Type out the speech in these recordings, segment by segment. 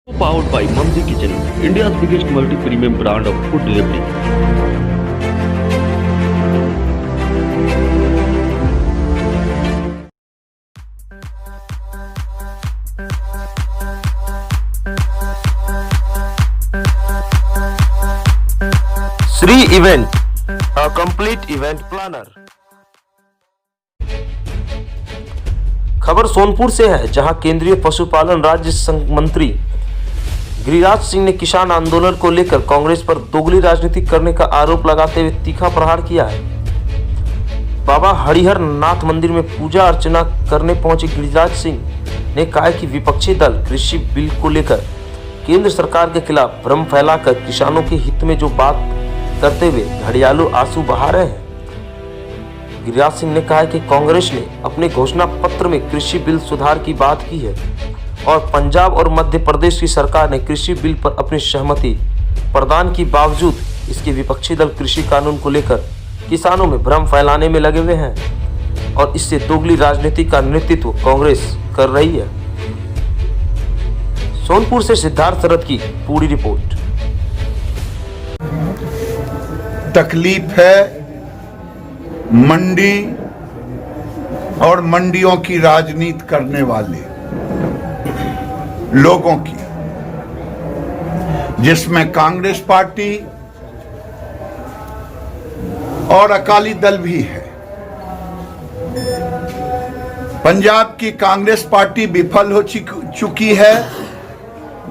Powered by Mamzi Kitchen, India's biggest multi-premium brand of food delivery. Sri Event, a complete event planner. खबर सोनपुर से है, जहां केंद्रीय पशुपालन राज्य मंत्री गिरिराज सिंह ने किसान आंदोलन को लेकर कांग्रेस पर दोगली राजनीति करने का आरोप लगाते हुए तीखा प्रहार किया है। बाबा हरिहर नाथ मंदिर में पूजा अर्चना करने पहुंचे गिरिराज सिंह ने कहा कि विपक्षी दल कृषि बिल को लेकर केंद्र सरकार के खिलाफ भ्रम फैलाकर किसानों के हित में जो बात करते हुए घड़ियालू आंसू बहा रहे हैं। गिरिराज सिंह ने कहा कि कांग्रेस ने अपने घोषणा पत्र में कृषि बिल सुधार की बात की है और पंजाब और मध्य प्रदेश की सरकार ने कृषि बिल पर अपनी सहमति प्रदान की बावजूद इसके विपक्षी दल कृषि कानून को लेकर किसानों में भ्रम फैलाने में लगे हुए हैं और इससे दोगली राजनीति का नेतृत्व कांग्रेस कर रही है। सोनपुर से सिद्धार्थ शरद की पूरी रिपोर्ट। तकलीफ है मंडी और मंडियों की राजनीति करने वाले लोगों की, जिसमें कांग्रेस पार्टी और अकाली दल भी है। पंजाब की कांग्रेस पार्टी विफल हो चुकी है,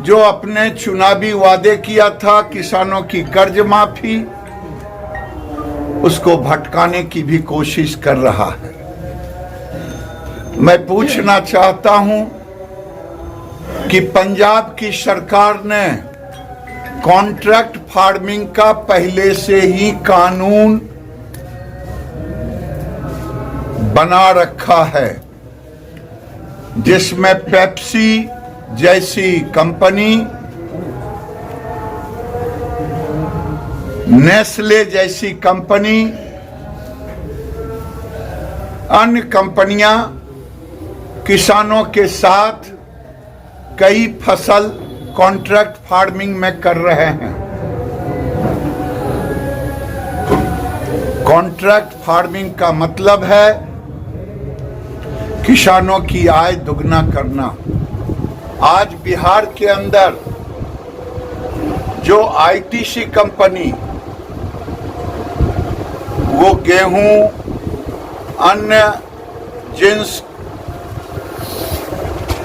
जो अपने चुनावी वादे किया था किसानों की कर्ज माफी, उसको भटकाने की भी कोशिश कर रहा है। मैं पूछना चाहता हूं कि पंजाब की सरकार ने कॉन्ट्रैक्ट फार्मिंग का पहले से ही कानून बना रखा है, जिसमें पेप्सी जैसी कंपनी, नेस्ले जैसी कंपनी, अन्य कंपनियां किसानों के साथ कई फसल कॉन्ट्रैक्ट फार्मिंग में कर रहे हैं। कॉन्ट्रैक्ट फार्मिंग का मतलब है किसानों की आय दुगना करना। आज बिहार के अंदर जो आईटीसी कंपनी वो गेहूं, अन्य जिन्स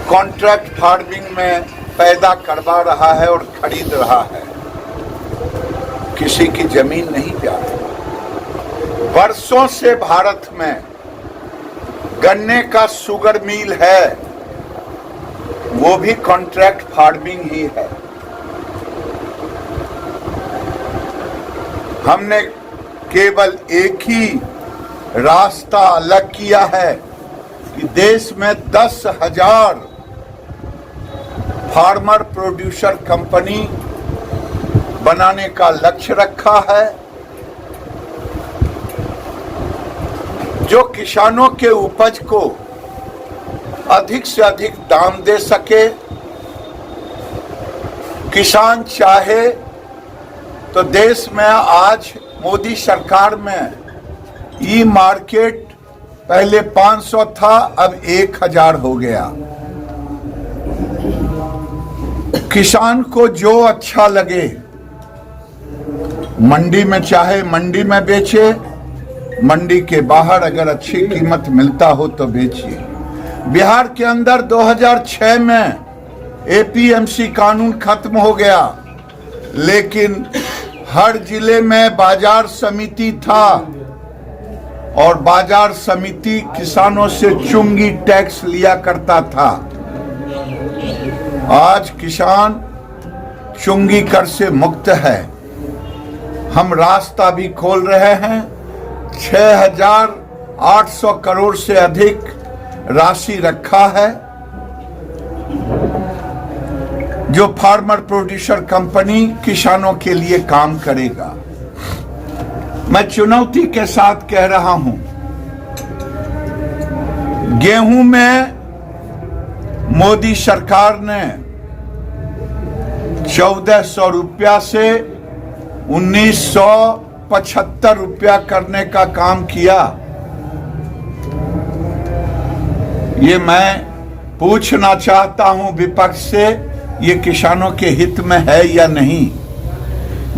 कॉन्ट्रैक्ट फार्मिंग में पैदा करवा रहा है और खरीद रहा है, किसी की जमीन नहीं जाती। वर्षों से भारत में गन्ने का शुगर मिल है, वो भी कॉन्ट्रैक्ट फार्मिंग ही है। हमने केवल एक ही रास्ता अलग किया है कि देश में 10,000 फार्मर प्रोड्यूसर कंपनी बनाने का लक्ष्य रखा है, जो किसानों के उपज को अधिक से अधिक दाम दे सके। किसान चाहे तो देश में आज मोदी सरकार में ई मार्केट पहले 500 था, अब 1000 हो गया। किसान को जो अच्छा लगे मंडी में, चाहे मंडी में बेचे, मंडी के बाहर अगर अच्छी कीमत मिलता हो तो बेचिए। बिहार के अंदर 2006 में एपीएमसी कानून खत्म हो गया, लेकिन हर जिले में बाजार समिति था और बाजार समिति किसानों से चुंगी टैक्स लिया करता था। आज किसान चुंगी कर से मुक्त है। हम रास्ता भी खोल रहे हैं। 6,800 करोड़ से अधिक राशि रखा है, जो फार्मर प्रोड्यूसर कंपनी किसानों के लिए काम करेगा। मैं चुनौती के साथ कह रहा हूं, गेहूं में मोदी सरकार ने 1400 रुपया से 1975 रुपया करने का काम किया। ये मैं पूछना चाहता हूं विपक्ष से, ये किसानों के हित में है या नहीं।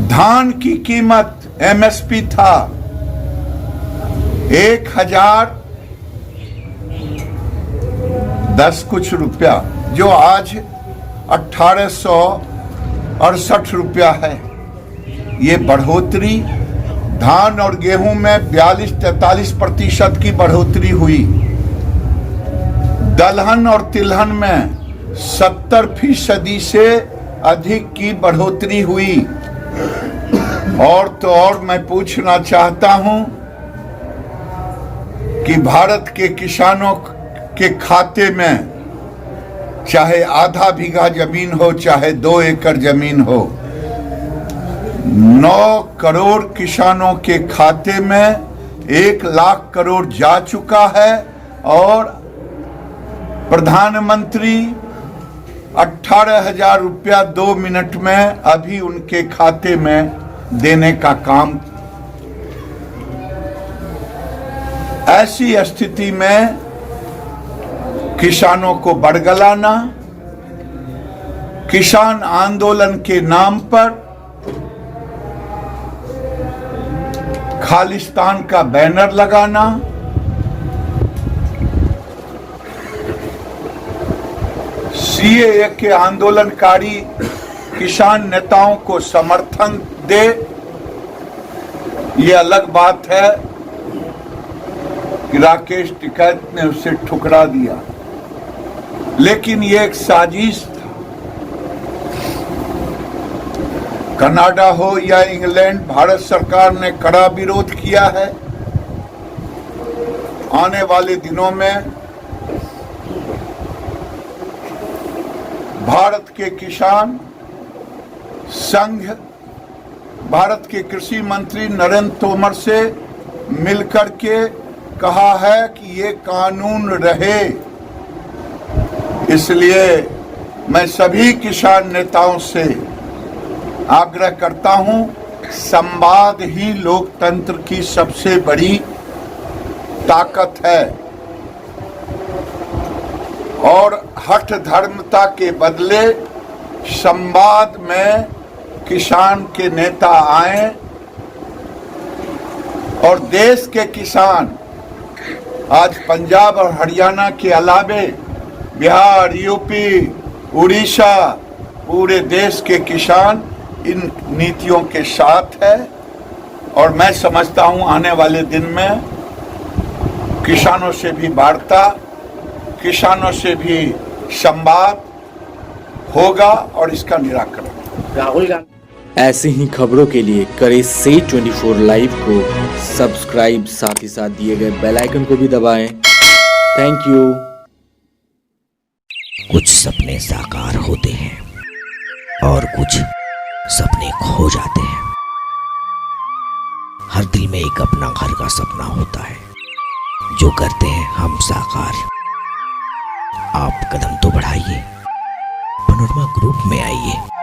धान की कीमत एमएसपी था 1010 कुछ रुपया, जो आज 1868 रुपया है। ये बढ़ोतरी धान और गेहूं में 42-43% की बढ़ोतरी हुई। दलहन और तिलहन में 70% से अधिक की बढ़ोतरी हुई। और तो और मैं पूछना चाहता हूं कि भारत के किसानों के खाते में चाहे आधा बीघा जमीन हो चाहे 2 एकड़ जमीन हो, 9 करोड़ किसानों के खाते में 1 लाख करोड़ जा चुका है। और प्रधानमंत्री 18,000 रुपया 2 मिनट में अभी उनके खाते में देने का काम। ऐसी स्थिति में किसानों को बरगलाना, किसान आंदोलन के नाम पर खालिस्तान का बैनर लगाना, सीएए के आंदोलनकारी किसान नेताओं को समर्थन दे, ये अलग बात है कि राकेश टिकैत ने उसे ठुकरा दिया, लेकिन ये एक साजिश था। कनाडा हो या इंग्लैंड, भारत सरकार ने कड़ा विरोध किया है। आने वाले दिनों में भारत के किसान संघ भारत के कृषि मंत्री नरेंद्र तोमर से मिलकर के कहा है कि ये कानून रहे। इसलिए मैं सभी किसान नेताओं से आग्रह करता हूं, संवाद ही लोकतंत्र की सबसे बड़ी ताकत है। और हठ धर्मता के बदले संवाद में किसान के नेता आए और देश के किसान आज पंजाब और हरियाणा के अलावे बिहार, यूपी, उड़ीसा, पूरे देश के किसान इन नीतियों के साथ है। और मैं समझता हूं आने वाले दिन में किसानों से भी वार्ता, किसानों से भी संवाद होगा और इसका निराकरण। राहुल गांधी ऐसी ही खबरों के लिए करें से 24 लाइव को सब्सक्राइब, साथ ही साथ दिए गए बेल आइकन को भी दबाएं। Thank you. कुछ सपने साकार होते हैं और कुछ सपने खो जाते हैं। हर दिल में एक अपना घर का सपना होता है, जो करते हैं हम साकार। आप कदम तो बढ़ाइए, पनोरमा ग्रुप में आइए।